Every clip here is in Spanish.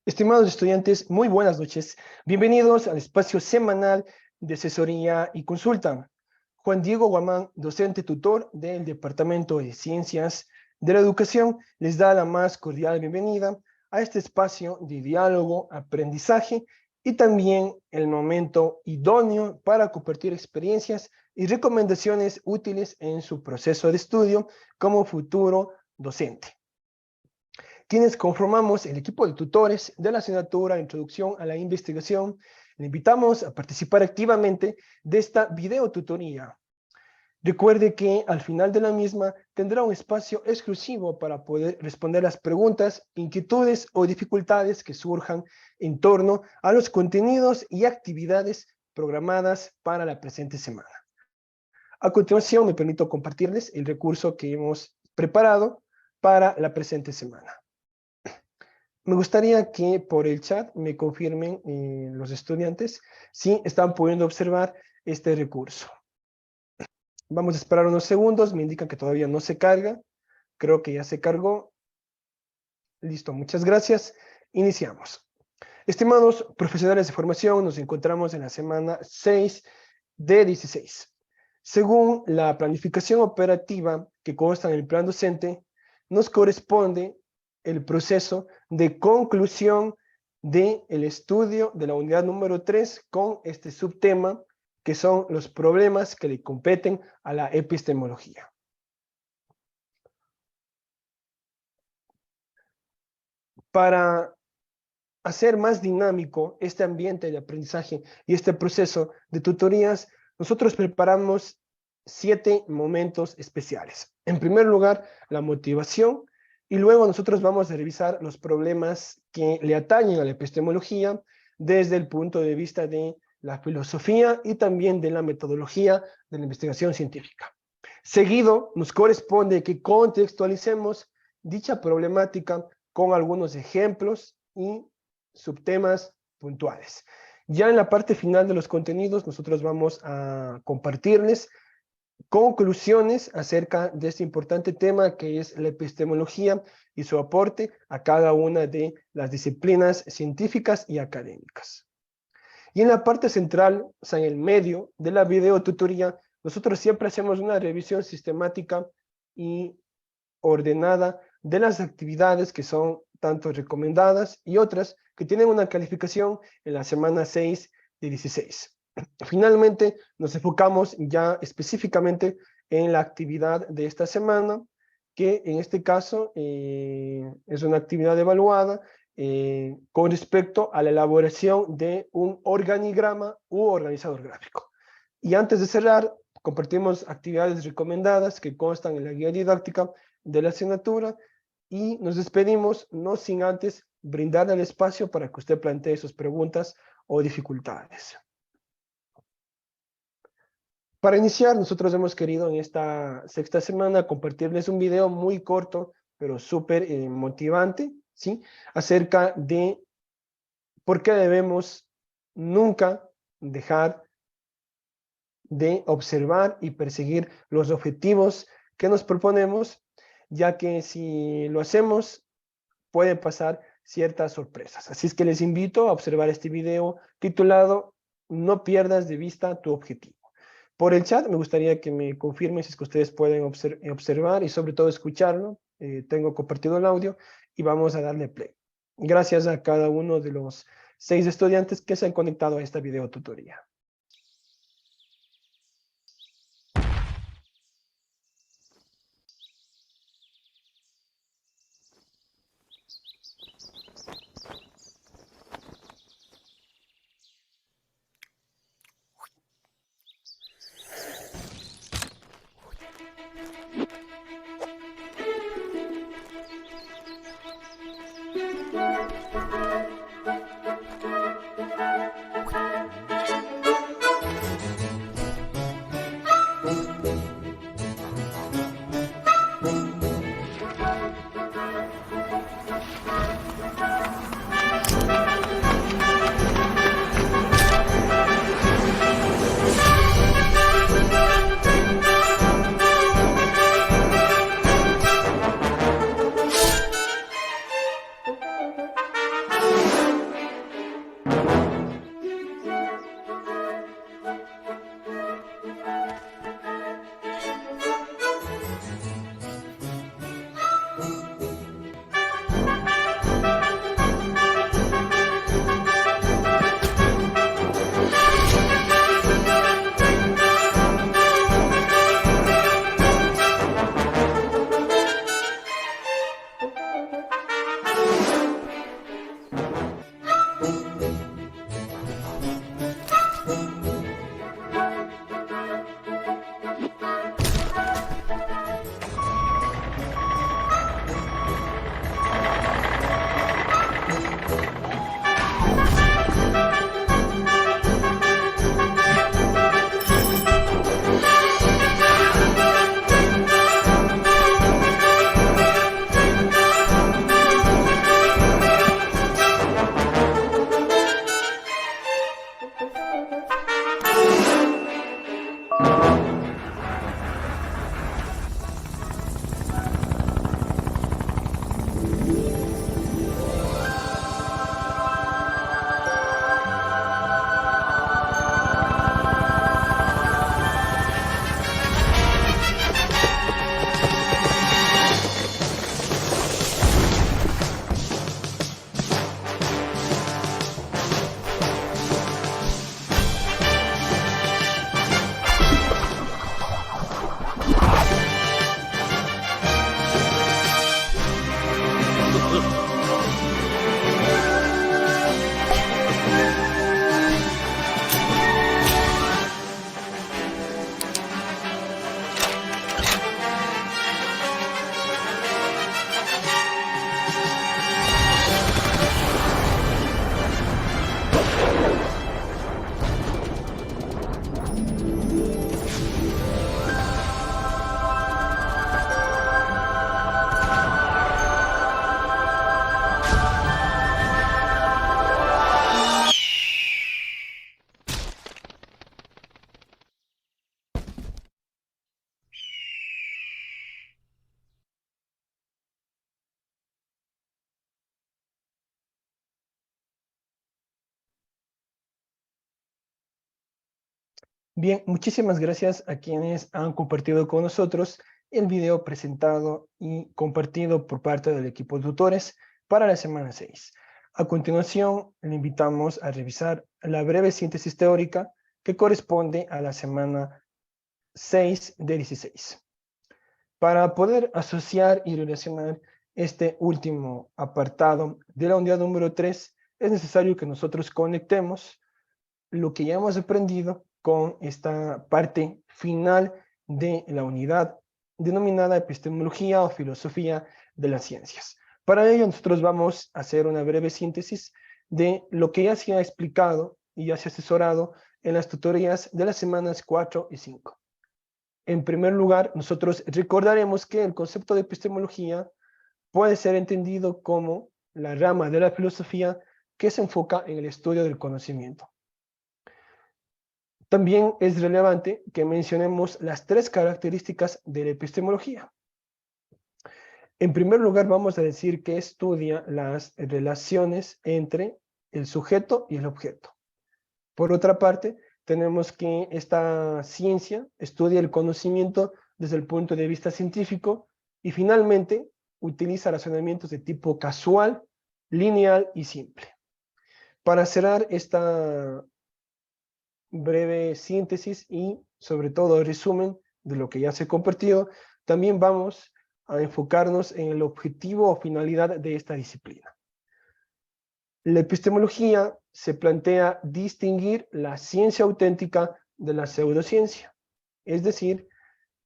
Estimados estudiantes, muy buenas noches. Bienvenidos al espacio semanal de asesoría y consulta. Juan Diego Guamán, docente tutor del Departamento de Ciencias de la Educación, les da la más cordial bienvenida a este espacio de diálogo, aprendizaje y también el momento idóneo para compartir experiencias y recomendaciones útiles en su proceso de estudio como futuro docente. Quienes conformamos el equipo de tutores de la asignatura Introducción a la Investigación, le invitamos a participar activamente de esta videotutoría. Recuerde que al final de la misma tendrá un espacio exclusivo para poder responder las preguntas, inquietudes o dificultades que surjan en torno a los contenidos y actividades programadas para la presente semana. A continuación, me permito compartirles el recurso que hemos preparado para la presente semana. Me gustaría que por el chat me confirmen los estudiantes si están pudiendo observar este recurso. Vamos a esperar unos segundos, me indican que todavía no se carga. Creo que ya se cargó. Listo, muchas gracias. Iniciamos. Estimados profesionales de formación, nos encontramos en la semana 6 de 16. Según la planificación operativa que consta en el plan docente, nos corresponde el proceso de conclusión del estudio de la unidad número 3 con este subtema, que son los problemas que le competen a la epistemología. Para hacer más dinámico este ambiente de aprendizaje y este proceso de tutorías, nosotros preparamos 7 momentos especiales. En primer lugar, la motivación. Y luego nosotros vamos a revisar los problemas que le atañen a la epistemología desde el punto de vista de la filosofía y también de la metodología de la investigación científica. Seguido, nos corresponde que contextualicemos dicha problemática con algunos ejemplos y subtemas puntuales. Ya en la parte final de los contenidos, nosotros vamos a compartirles conclusiones acerca de este importante tema que es la epistemología y su aporte a cada una de las disciplinas científicas y académicas. Y en la parte central, o sea, en el medio de la videotutoría, nosotros siempre hacemos una revisión sistemática y ordenada de las actividades que son tanto recomendadas y otras que tienen una calificación en la semana 6 de 16. Finalmente, nos enfocamos ya específicamente en la actividad de esta semana, que en este caso es una actividad evaluada con respecto a la elaboración de un organigrama u organizador gráfico. Y antes de cerrar, compartimos actividades recomendadas que constan en la guía didáctica de la asignatura y nos despedimos, no sin antes brindar el espacio para que usted plantee sus preguntas o dificultades. Para iniciar, nosotros hemos querido en esta sexta semana compartirles un video muy corto, pero súper motivante, ¿sí? Acerca de por qué debemos nunca dejar de observar y perseguir los objetivos que nos proponemos, ya que si lo hacemos, pueden pasar ciertas sorpresas. Así es que les invito a observar este video titulado "No pierdas de vista tu objetivo". Por el chat me gustaría que me confirmen si es que ustedes pueden observar y sobre todo escucharlo. Tengo compartido el audio y vamos a darle play. Gracias a cada uno de los 6 estudiantes que se han conectado a esta videotutoría. Bien, muchísimas gracias a quienes han compartido con nosotros el video presentado y compartido por parte del equipo de tutores para la semana 6. A continuación, le invitamos a revisar la breve síntesis teórica que corresponde a la semana 6 de 16. Para poder asociar y relacionar este último apartado de la unidad número 3, es necesario que nosotros conectemos lo que ya hemos aprendido con esta parte final de la unidad denominada epistemología o filosofía de las ciencias. Para ello nosotros vamos a hacer una breve síntesis de lo que ya se ha explicado y ya se ha asesorado en las tutorías de las semanas 4 y 5. En primer lugar, nosotros recordaremos que el concepto de epistemología puede ser entendido como la rama de la filosofía que se enfoca en el estudio del conocimiento. También es relevante que mencionemos las tres características de la epistemología. En primer lugar, vamos a decir que estudia las relaciones entre el sujeto y el objeto. Por otra parte, tenemos que esta ciencia estudia el conocimiento desde el punto de vista científico y finalmente utiliza razonamientos de tipo casual, lineal y simple. Para cerrar esta breve síntesis y sobre todo resumen de lo que ya se compartió, también vamos a enfocarnos en el objetivo o finalidad de esta disciplina. La epistemología se plantea distinguir la ciencia auténtica de la pseudociencia, es decir,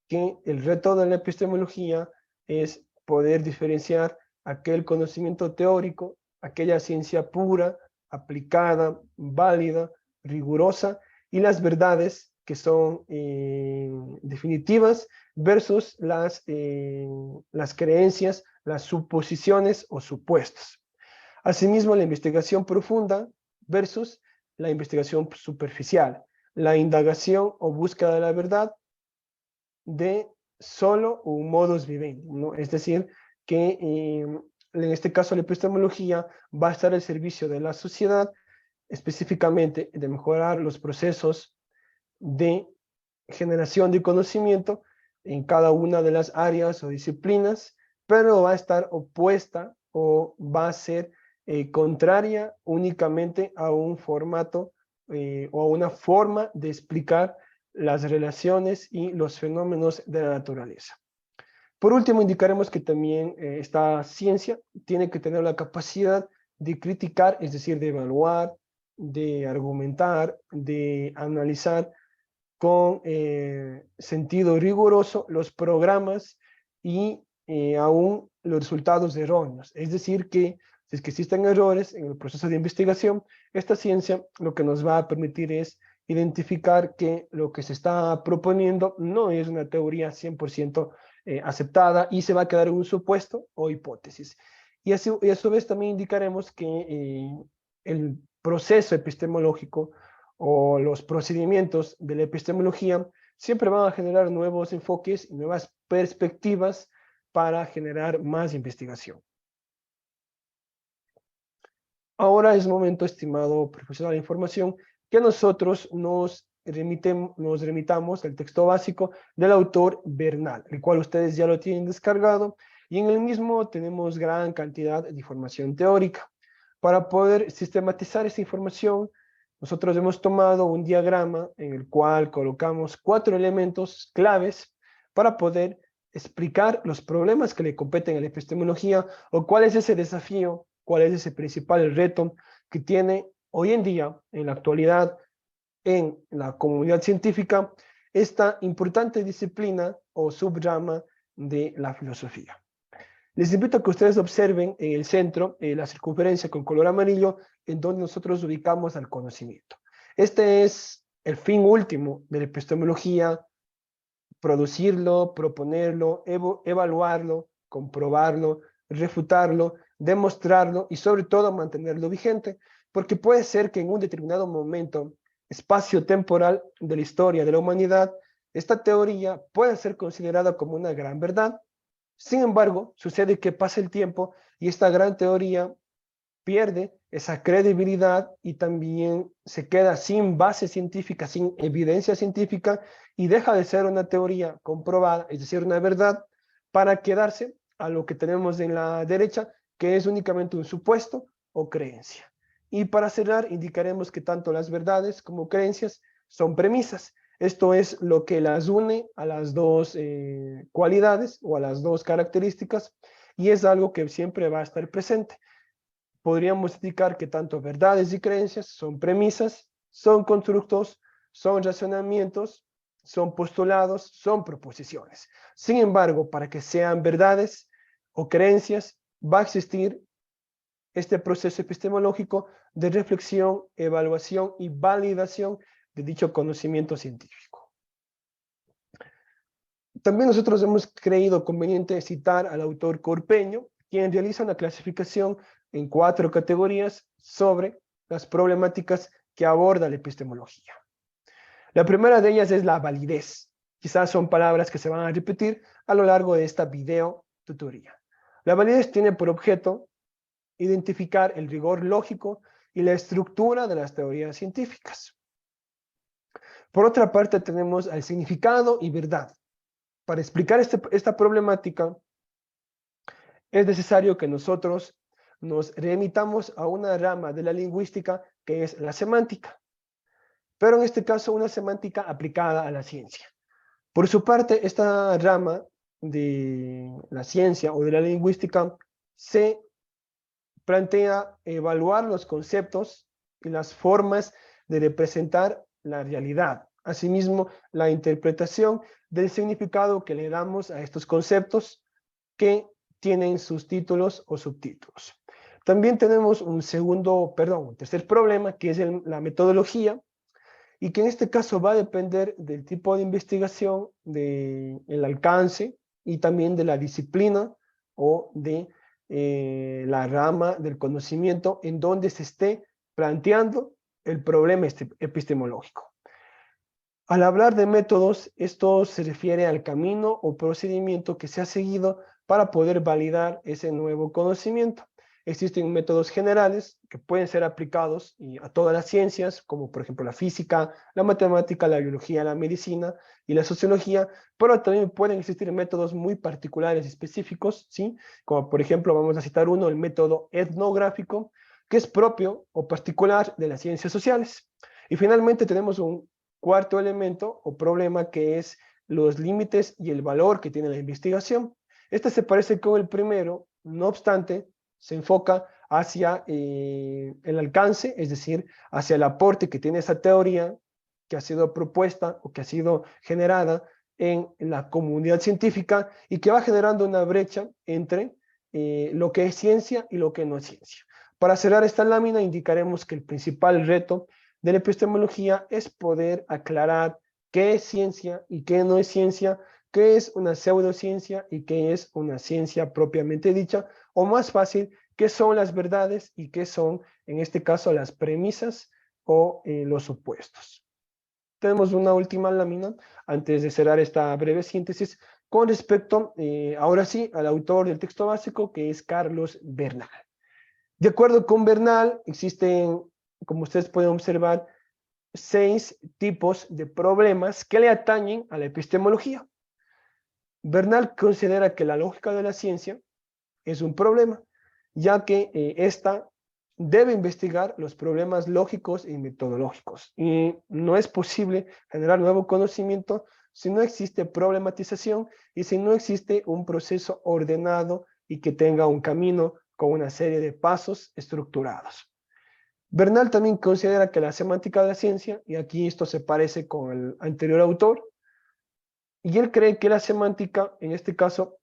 que el reto de la epistemología es poder diferenciar aquel conocimiento teórico, aquella ciencia pura, aplicada, válida, rigurosa, y las verdades que son definitivas versus las creencias, las suposiciones o supuestos. Asimismo, la investigación profunda versus la investigación superficial, la indagación o búsqueda de la verdad de solo un modus vivendi, ¿no? Es decir, que en este caso la epistemología va a estar al servicio de la sociedad, específicamente de mejorar los procesos de generación de conocimiento en cada una de las áreas o disciplinas, pero va a estar opuesta o va a ser contraria únicamente a un formato o a una forma de explicar las relaciones y los fenómenos de la naturaleza. Por último, indicaremos que también esta ciencia tiene que tener la capacidad de criticar, es decir, de evaluar, de argumentar, de analizar con sentido riguroso los programas y aún los resultados erróneos. Es decir, que si es que existen errores en el proceso de investigación, esta ciencia lo que nos va a permitir es identificar que lo que se está proponiendo no es una teoría 100% aceptada y se va a quedar en un supuesto o hipótesis. Y a su vez también indicaremos que el proceso epistemológico o los procedimientos de la epistemología siempre van a generar nuevos enfoques y nuevas perspectivas para generar más investigación. Ahora es momento, estimado profesional de información, que nosotros nos remitamos al texto básico del autor Bernal, el cual ustedes ya lo tienen descargado, y en el mismo tenemos gran cantidad de información teórica. Para poder sistematizar esta información, nosotros hemos tomado un diagrama en el cual colocamos 4 elementos claves para poder explicar los problemas que le competen a la epistemología o cuál es ese desafío, cuál es ese principal reto que tiene hoy en día, en la actualidad, en la comunidad científica, esta importante disciplina o subrama de la filosofía. Les invito a que ustedes observen en el centro la circunferencia con color amarillo en donde nosotros ubicamos al conocimiento. Este es el fin último de la epistemología: producirlo, proponerlo, evaluarlo, comprobarlo, refutarlo, demostrarlo y sobre todo mantenerlo vigente, porque puede ser que en un determinado momento espacio-temporal de la historia de la humanidad, esta teoría pueda ser considerada como una gran verdad. Sin embargo, sucede que pasa el tiempo y esta gran teoría pierde esa credibilidad y también se queda sin base científica, sin evidencia científica, y deja de ser una teoría comprobada, es decir, una verdad, para quedarse a lo que tenemos en la derecha, que es únicamente un supuesto o creencia. Y para cerrar, indicaremos que tanto las verdades como creencias son premisas. Esto es lo que las une a las dos cualidades o a las dos características, y es algo que siempre va a estar presente. Podríamos indicar que tanto verdades y creencias son premisas, son constructos, son razonamientos, son postulados, son proposiciones. Sin embargo, para que sean verdades o creencias, va a existir este proceso epistemológico de reflexión, evaluación y validación de dicho conocimiento científico. También nosotros hemos creído conveniente citar al autor Corpeño, quien realiza una clasificación en 4 categorías sobre las problemáticas que aborda la epistemología. La primera de ellas es la validez. Quizás son palabras que se van a repetir a lo largo de esta video tutoría. La validez tiene por objeto identificar el rigor lógico y la estructura de las teorías científicas. Por otra parte, tenemos el significado y verdad. Para explicar esta problemática, es necesario que nosotros nos remitamos a una rama de la lingüística que es la semántica, pero en este caso una semántica aplicada a la ciencia. Por su parte, esta rama de la ciencia o de la lingüística se plantea evaluar los conceptos y las formas de representar la realidad. Asimismo, la interpretación del significado que le damos a estos conceptos que tienen sus títulos o subtítulos. También tenemos un tercer problema, que es la metodología, y que en este caso va a depender del tipo de investigación, del alcance y también de la disciplina o de la rama del conocimiento en donde se esté planteando el problema epistemológico. Al hablar de métodos, esto se refiere al camino o procedimiento que se ha seguido para poder validar ese nuevo conocimiento. Existen métodos generales que pueden ser aplicados a todas las ciencias, como por ejemplo la física, la matemática, la biología, la medicina y la sociología, pero también pueden existir métodos muy particulares y específicos, ¿sí? Como por ejemplo, vamos a citar uno, el método etnográfico, que es propio o particular de las ciencias sociales. Y finalmente tenemos un cuarto elemento o problema, que es los límites y el valor que tiene la investigación. Este se parece con el primero, no obstante, se enfoca hacia el alcance, es decir, hacia el aporte que tiene esa teoría que ha sido propuesta o que ha sido generada en la comunidad científica y que va generando una brecha entre lo que es ciencia y lo que no es ciencia. Para cerrar esta lámina, indicaremos que el principal reto de la epistemología es poder aclarar qué es ciencia y qué no es ciencia, qué es una pseudociencia y qué es una ciencia propiamente dicha, o más fácil, qué son las verdades y qué son, en este caso, las premisas o los supuestos. Tenemos una última lámina antes de cerrar esta breve síntesis con respecto, ahora sí, al autor del texto básico, que es Carlos Bernal. De acuerdo con Bernal, existen, como ustedes pueden observar, 6 tipos de problemas que le atañen a la epistemología. Bernal considera que la lógica de la ciencia es un problema, ya que ésta debe investigar los problemas lógicos y metodológicos. Y no es posible generar nuevo conocimiento si no existe problematización y si no existe un proceso ordenado y que tenga un camino con una serie de pasos estructurados. Bernal también considera que la semántica de la ciencia, y aquí esto se parece con el anterior autor, y él cree que la semántica, en este caso,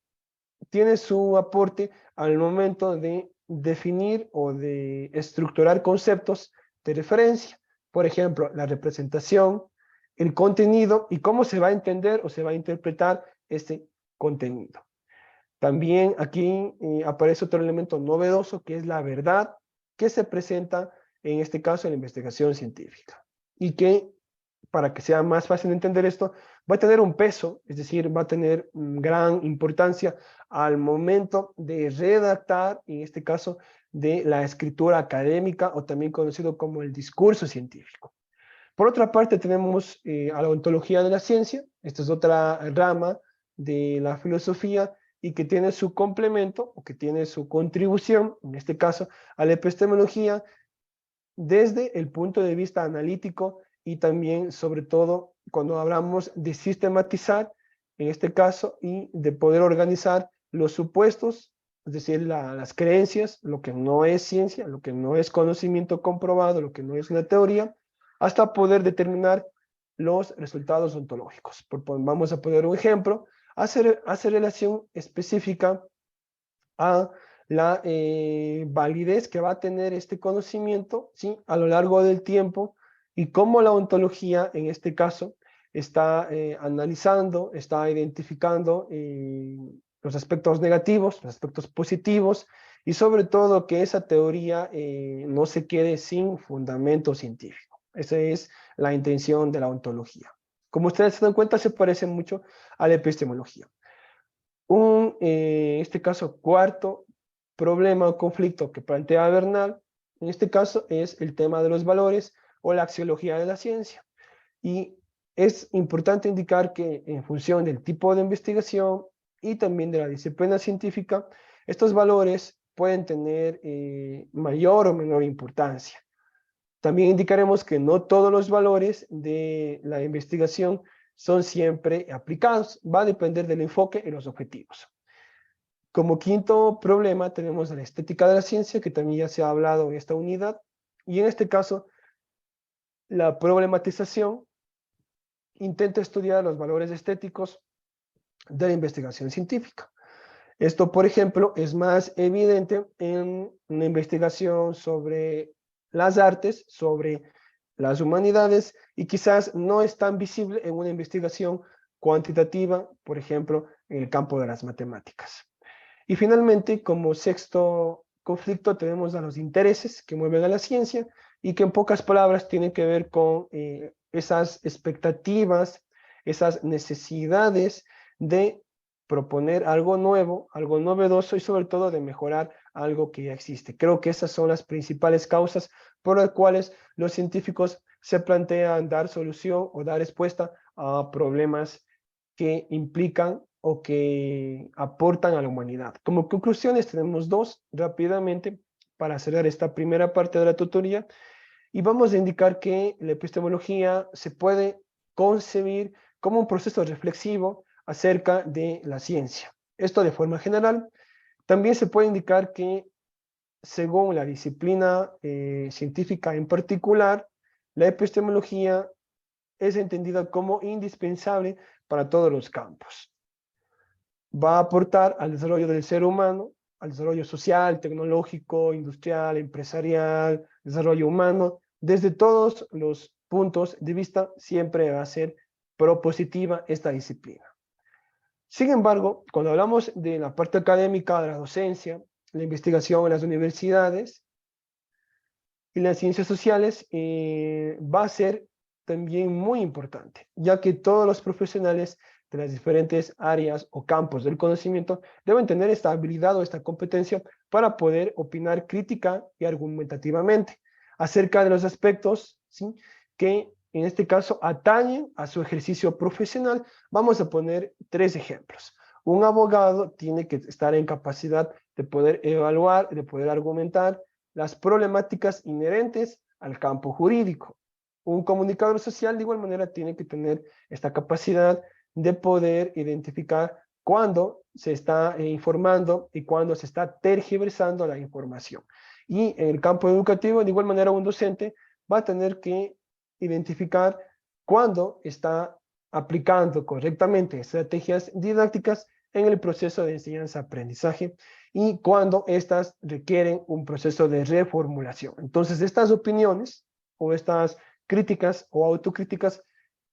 tiene su aporte al momento de definir o de estructurar conceptos de referencia. Por ejemplo, la representación, el contenido y cómo se va a entender o se va a interpretar este contenido. También aquí aparece otro elemento novedoso que es la verdad que se presenta en este caso en la investigación científica y que para que sea más fácil de entender esto, va a tener un peso, es decir, va a tener gran importancia al momento de redactar, en este caso, de la escritura académica o también conocido como el discurso científico. Por otra parte, tenemos a la ontología de la ciencia, esta es otra rama de la filosofía y que tiene su complemento o que tiene su contribución, en este caso, a la epistemología desde el punto de vista analítico y también, sobre todo, cuando hablamos de sistematizar, en este caso, y de poder organizar los supuestos, es decir, las creencias, lo que no es ciencia, lo que no es conocimiento comprobado, lo que no es una teoría, hasta poder determinar los resultados ontológicos. Vamos a poner un ejemplo, hace relación específica a la validez que va a tener este conocimiento, ¿sí?, a lo largo del tiempo y cómo la ontología, en este caso, está analizando, está identificando los aspectos negativos, los aspectos positivos y sobre todo que esa teoría no se quede sin fundamento científico. Esa es la intención de la ontología. Como ustedes se dan cuenta, se parece mucho a la epistemología. En este caso, cuarto problema o conflicto que plantea Bernal, en este caso es el tema de los valores o la axiología de la ciencia. Y es importante indicar que en función del tipo de investigación y también de la disciplina científica, estos valores pueden tener mayor o menor importancia. También indicaremos que no todos los valores de la investigación son siempre aplicados. Va a depender del enfoque y los objetivos. Como quinto problema tenemos la estética de la ciencia, que también ya se ha hablado en esta unidad. Y en este caso, la problematización intenta estudiar los valores estéticos de la investigación científica. Esto, por ejemplo, es más evidente en una investigación sobre las artes, sobre las humanidades, y quizás no es tan visible en una investigación cuantitativa, por ejemplo, en el campo de las matemáticas. Y finalmente, como sexto conflicto, tenemos a los intereses que mueven a la ciencia y que en pocas palabras tienen que ver con esas expectativas, esas necesidades de proponer algo nuevo, algo novedoso y sobre todo de mejorar algo que ya existe. Creo que esas son las principales causas por las cuales los científicos se plantean dar solución o dar respuesta a problemas que implican o que aportan a la humanidad. Como conclusiones tenemos dos rápidamente para cerrar esta primera parte de la tutoría y vamos a indicar que la epistemología se puede concebir como un proceso reflexivo acerca de la ciencia. Esto de forma general. También se puede indicar que según la disciplina científica en particular, la epistemología es entendida como indispensable para todos los campos. Va a aportar al desarrollo del ser humano, al desarrollo social, tecnológico, industrial, empresarial, desarrollo humano, desde todos los puntos de vista siempre va a ser propositiva esta disciplina. Sin embargo, cuando hablamos de la parte académica, de la docencia, la investigación en las universidades y las ciencias sociales, va a ser también muy importante, ya que todos los profesionales de las diferentes áreas o campos del conocimiento deben tener esta habilidad o esta competencia para poder opinar crítica y argumentativamente acerca de los aspectos, ¿sí?, que en este caso atañen a su ejercicio profesional. Vamos a poner tres ejemplos. Un abogado tiene que estar en capacidad de poder evaluar, de poder argumentar las problemáticas inherentes al campo jurídico. Un comunicador social de igual manera tiene que tener esta capacidad de poder identificar cuándo se está informando y cuándo se está tergiversando la información. Y en el campo educativo, de igual manera, un docente va a tener que identificar cuándo está aplicando correctamente estrategias didácticas en el proceso de enseñanza-aprendizaje y cuando éstas requieren un proceso de reformulación. Entonces, estas opiniones o estas críticas o autocríticas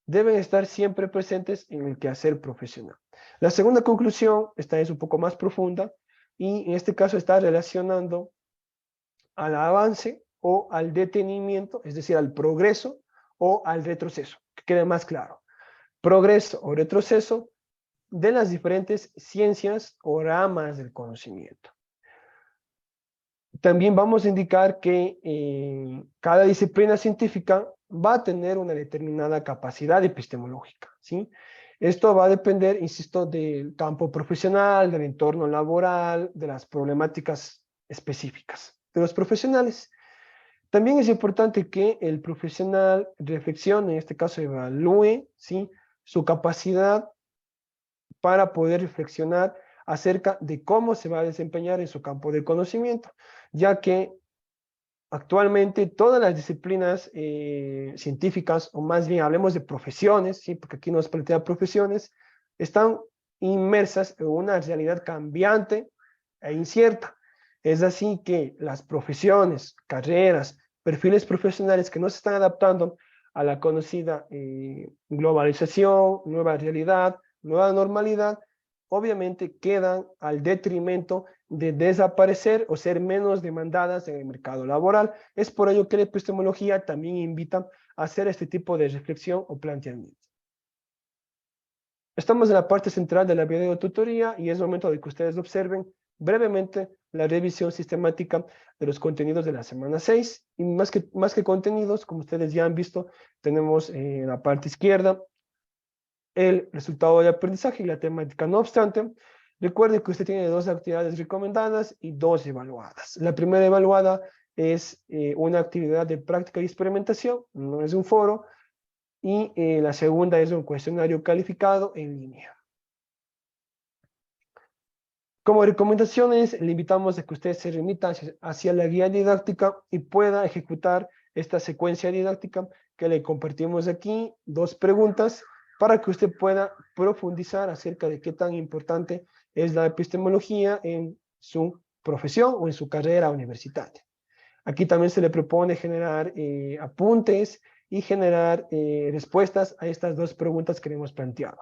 deben estar siempre presentes en el quehacer profesional. La segunda conclusión, esta es un poco más profunda y en este caso está relacionando al avance o al detenimiento, es decir, al progreso o al retroceso, que quede más claro. Progreso o retroceso de las diferentes ciencias o ramas del conocimiento. También vamos a indicar que cada disciplina científica va a tener una determinada capacidad epistemológica, ¿sí? Esto va a depender, insisto, del campo profesional, del entorno laboral, de las problemáticas específicas de los profesionales. También es importante que el profesional reflexione, en este caso evalúe, ¿sí?, su capacidad para poder reflexionar acerca de cómo se va a desempeñar en su campo de conocimiento, ya que actualmente todas las disciplinas científicas, o más bien hablemos de profesiones, ¿sí?, porque aquí nos plantea profesiones, están inmersas en una realidad cambiante e incierta. Es así que las profesiones, carreras, perfiles profesionales que no se están adaptando a la conocida globalización, nueva realidad, nueva normalidad, obviamente quedan al detrimento de desaparecer o ser menos demandadas en el mercado laboral. Es por ello que la epistemología también invita a hacer este tipo de reflexión o planteamiento. Estamos en la parte central de la videotutoría y es momento de que ustedes observen brevemente la revisión sistemática de los contenidos de la semana 6. Y más que contenidos, como ustedes ya han visto, tenemos en la parte izquierda el resultado de aprendizaje y la temática. No obstante, recuerde que usted tiene 2 actividades recomendadas y 2 evaluadas. La primera evaluada es una actividad de práctica y experimentación, no es un foro, y la segunda es un cuestionario calificado en línea. Como recomendaciones, le invitamos a que usted se remita hacia la guía didáctica y pueda ejecutar esta secuencia didáctica que le compartimos aquí, 2 preguntas, para que usted pueda profundizar acerca de qué tan importante es la epistemología en su profesión o en su carrera universitaria. Aquí también se le propone generar apuntes y generar respuestas a estas 2 preguntas que le hemos planteado.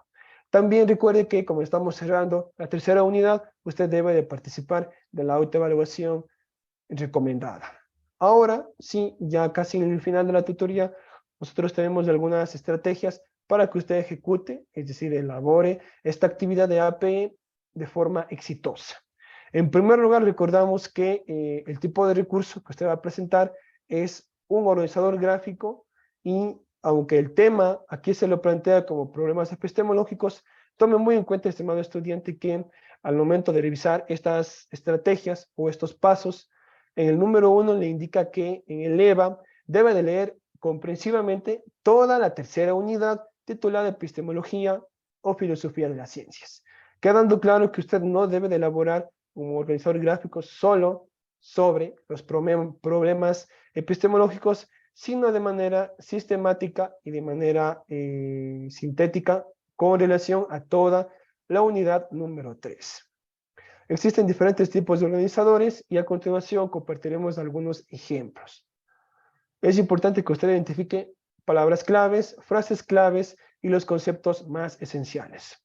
También recuerde que como estamos cerrando la tercera unidad, usted debe de participar de la autoevaluación recomendada. Ahora, sí, ya casi en el final de la tutoría, nosotros tenemos algunas estrategias para que usted ejecute, es decir, elabore esta actividad de APE de forma exitosa. En primer lugar, recordamos que el tipo de recurso que usted va a presentar es un organizador gráfico y aunque el tema aquí se lo plantea como problemas epistemológicos, tome muy en cuenta, estimado estudiante, que al momento de revisar estas estrategias o estos pasos, en el número 1 le indica que en el EVA debe de leer comprensivamente toda la tercera unidad titulada Epistemología o Filosofía de las Ciencias, quedando claro que usted no debe de elaborar un organizador gráfico solo sobre los problemas epistemológicos, sino de manera sistemática y de manera sintética con relación a toda la unidad número 3. Existen diferentes tipos de organizadores y a continuación compartiremos algunos ejemplos. Es importante que usted identifique palabras claves, frases claves y los conceptos más esenciales.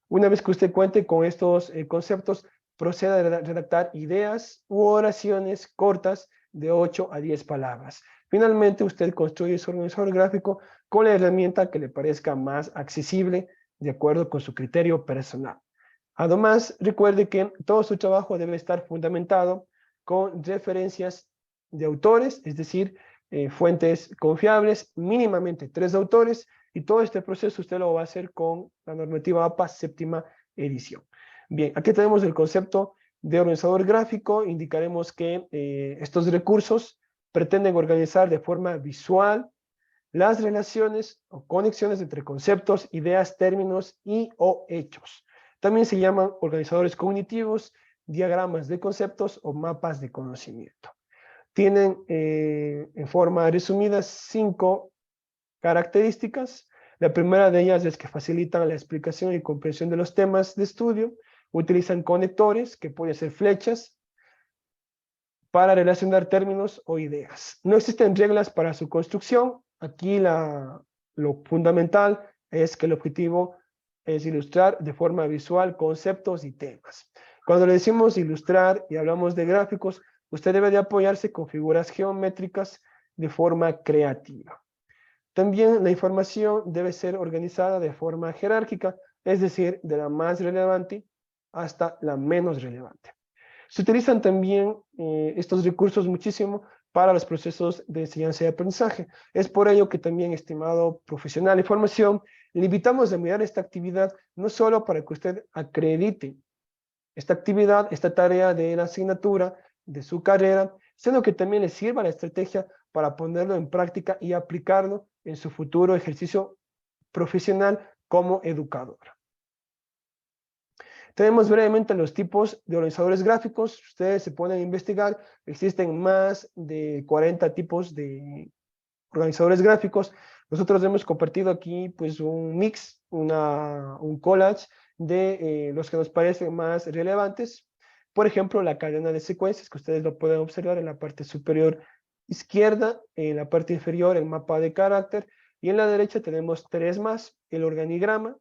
Una vez que usted cuente con estos conceptos, proceda a redactar ideas u oraciones cortas de 8 a 10 palabras. Finalmente, usted construye su organizador gráfico con la herramienta que le parezca más accesible de acuerdo con su criterio personal. Además, recuerde que todo su trabajo debe estar fundamentado con referencias de autores, es decir, fuentes confiables, mínimamente 3 autores, y todo este proceso usted lo va a hacer con la normativa APA séptima edición. Bien, aquí tenemos el concepto de organizador gráfico. Indicaremos que estos recursos pretenden organizar de forma visual las relaciones o conexiones entre conceptos, ideas, términos y o hechos. También se llaman organizadores cognitivos, diagramas de conceptos o mapas de conocimiento. Tienen en forma resumida 5 características. La primera de ellas es que facilitan la explicación y comprensión de los temas de estudio. Utilizan conectores, que pueden ser flechas, para relacionar términos o ideas. No existen reglas para su construcción. Aquí lo fundamental es que el objetivo es ilustrar de forma visual conceptos y temas. Cuando le decimos ilustrar y hablamos de gráficos, usted debe de apoyarse con figuras geométricas de forma creativa. También la información debe ser organizada de forma jerárquica, es decir, de la más relevante hasta la menos relevante. Se utilizan también estos recursos muchísimo para los procesos de enseñanza y aprendizaje. Es por ello que también, estimado profesional de formación, le invitamos a mirar esta actividad no solo para que usted acredite esta actividad, esta tarea de la asignatura, de su carrera, sino que también le sirva la estrategia para ponerlo en práctica y aplicarlo en su futuro ejercicio profesional como educador. Tenemos brevemente los tipos de organizadores gráficos. Ustedes se pueden investigar. Existen más de 40 tipos de organizadores gráficos. Nosotros hemos compartido aquí pues un mix, un collage de los que nos parecen más relevantes. Por ejemplo, la cadena de secuencias, que ustedes lo pueden observar en la parte superior izquierda, en la parte inferior el mapa de carácter, y en la derecha tenemos 3 más, el organigrama,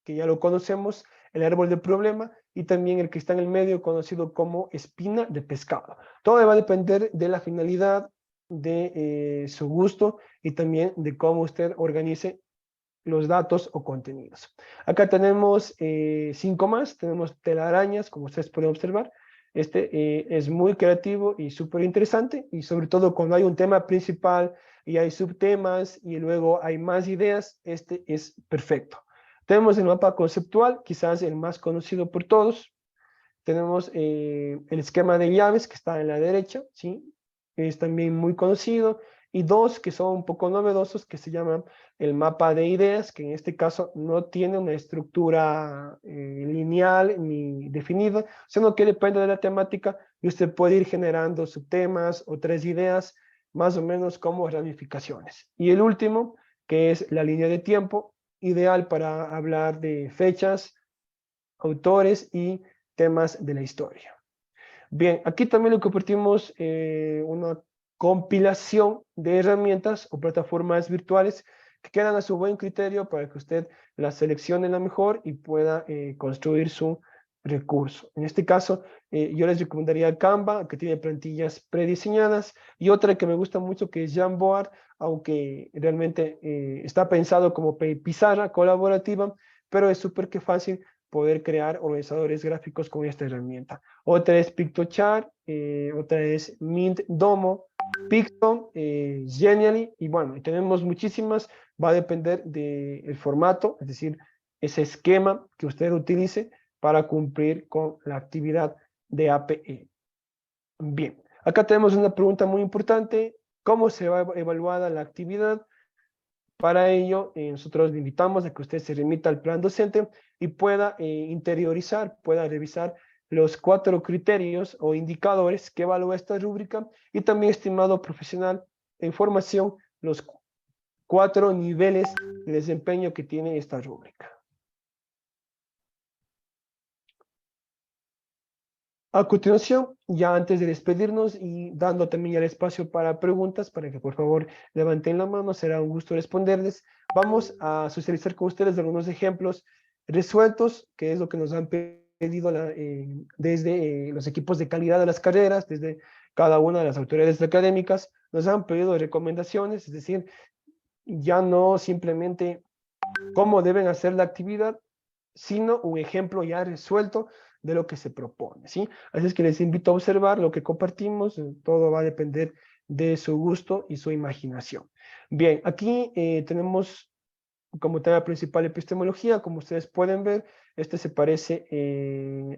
que ya lo conocemos, el árbol de problema, y también el que está en el medio, conocido como espina de pescado. Todo va a depender de la finalidad, de su gusto y también de cómo usted organice los datos o contenidos. Acá tenemos 5 más, tenemos telarañas, como ustedes pueden observar. Este es muy creativo y súper interesante, y sobre todo cuando hay un tema principal y hay subtemas y luego hay más ideas, este es perfecto. Tenemos el mapa conceptual, quizás el más conocido por todos. Tenemos el esquema de llaves que está en la derecha, ¿sí? Es también muy conocido. Y 2 que son un poco novedosos, que se llaman el mapa de ideas, que en este caso no tiene una estructura lineal ni definida, sino que depende de la temática y usted puede ir generando subtemas o 3 ideas, más o menos como ramificaciones. Y el último, que es la línea de tiempo, ideal para hablar de fechas, autores y temas de la historia. Bien, aquí también le compartimos una compilación de herramientas o plataformas virtuales que quedan a su buen criterio para que usted las seleccione la mejor y pueda construir su recurso. En este caso, yo les recomendaría Canva, que tiene plantillas prediseñadas, y otra que me gusta mucho, que es Jamboard, aunque realmente está pensado como pizarra colaborativa, pero es súper que fácil poder crear organizadores gráficos con esta herramienta. Otra es Pictochart, otra es Mint Domo, Picto, Genially, y bueno, y tenemos muchísimas. Va a depender del formato, es decir, ese esquema que usted utilice para cumplir con la actividad de APE. Bien, acá tenemos una pregunta muy importante: ¿cómo se va evaluada la actividad? Para ello, nosotros le invitamos a que usted se remita al plan docente y pueda interiorizar, pueda revisar los 4 criterios o indicadores que evalúa esta rúbrica, y también, estimado profesional de información, los 4 niveles de desempeño que tiene esta rúbrica. A continuación, ya antes de despedirnos y dando también el espacio para preguntas, para que por favor levanten la mano, será un gusto responderles. Vamos a socializar con ustedes algunos ejemplos resueltos, que es lo que nos han pedido desde los equipos de calidad de las carreras, desde cada una de las autoridades académicas. Nos han pedido recomendaciones, es decir, ya no simplemente cómo deben hacer la actividad, sino un ejemplo ya resuelto de lo que se propone, ¿sí? Así es que les invito a observar lo que compartimos. Todo va a depender de su gusto y su imaginación. Bien, aquí tenemos como tema principal epistemología. Como ustedes pueden ver, este se parece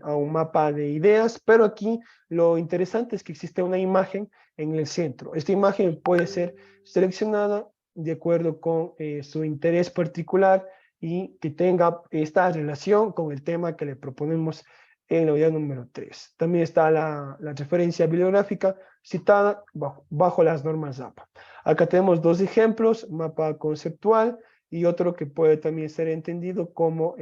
a un mapa de ideas, pero aquí lo interesante es que existe una imagen en el centro. Esta imagen puede ser seleccionada de acuerdo con su interés particular y que tenga esta relación con el tema que le proponemos en la unidad número 3. También está la referencia bibliográfica citada bajo las normas APA. Acá tenemos dos ejemplos, mapa conceptual y otro que puede también ser entendido como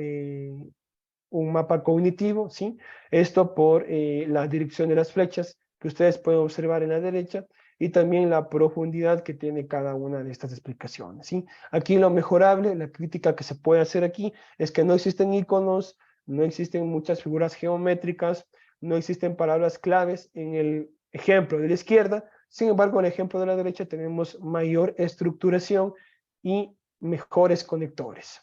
un mapa cognitivo, ¿sí? Esto por la dirección de las flechas que ustedes pueden observar en la derecha y también la profundidad que tiene cada una de estas explicaciones, ¿sí? Aquí lo mejorable, la crítica que se puede hacer aquí es que no existen iconos, no existen muchas figuras geométricas, no existen palabras claves en el ejemplo de la izquierda, sin embargo en el ejemplo de la derecha tenemos mayor estructuración y mejores conectores.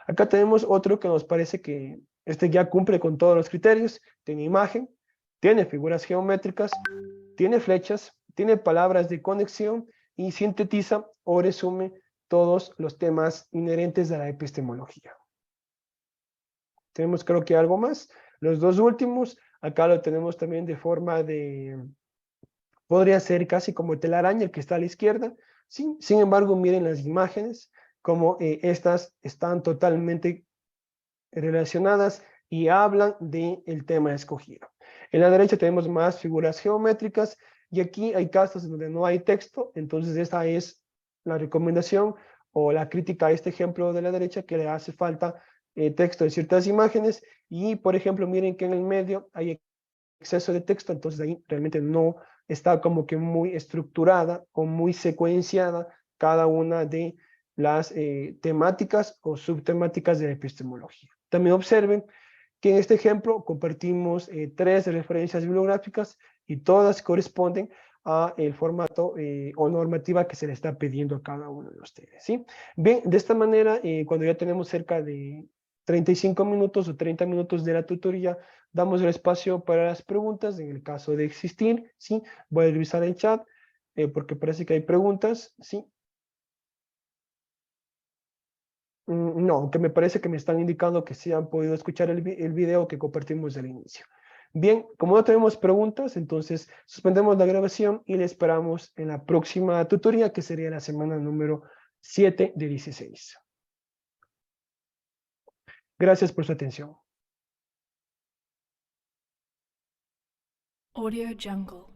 Acá tenemos otro que nos parece que este ya cumple con todos los criterios, tiene imagen, tiene figuras geométricas, tiene flechas, tiene palabras de conexión y sintetiza o resume todos los temas inherentes a la epistemología. Tenemos creo que algo más. Los dos últimos, acá lo tenemos también de forma de, podría ser casi como telaraña el que está a la izquierda. Sí, sin embargo, miren las imágenes, como estas están totalmente relacionadas y hablan del tema escogido. En la derecha tenemos más figuras geométricas y aquí hay casos en donde no hay texto, entonces esta es la recomendación o la crítica a este ejemplo de la derecha que le hace falta texto en ciertas imágenes y por ejemplo miren que en el medio hay exceso de texto, entonces ahí realmente no está como que muy estructurada o muy secuenciada cada una de las temáticas o subtemáticas de la epistemología. También observen que en este ejemplo compartimos 3 referencias bibliográficas y todas corresponden a el formato o normativa que se le está pidiendo a cada uno de ustedes, ¿sí? Bien, de esta manera, cuando ya tenemos cerca de 35 minutos o 30 minutos de la tutoría, damos el espacio para las preguntas, en el caso de existir, ¿sí? Voy a revisar el chat, porque parece que hay preguntas, ¿sí? No, que me parece que me están indicando que sí han podido escuchar el video que compartimos al inicio. Bien, como no tenemos preguntas, entonces suspendemos la grabación y le esperamos en la próxima tutoría, que sería la semana número 7 de 16. Gracias por su atención. Audio Jungle.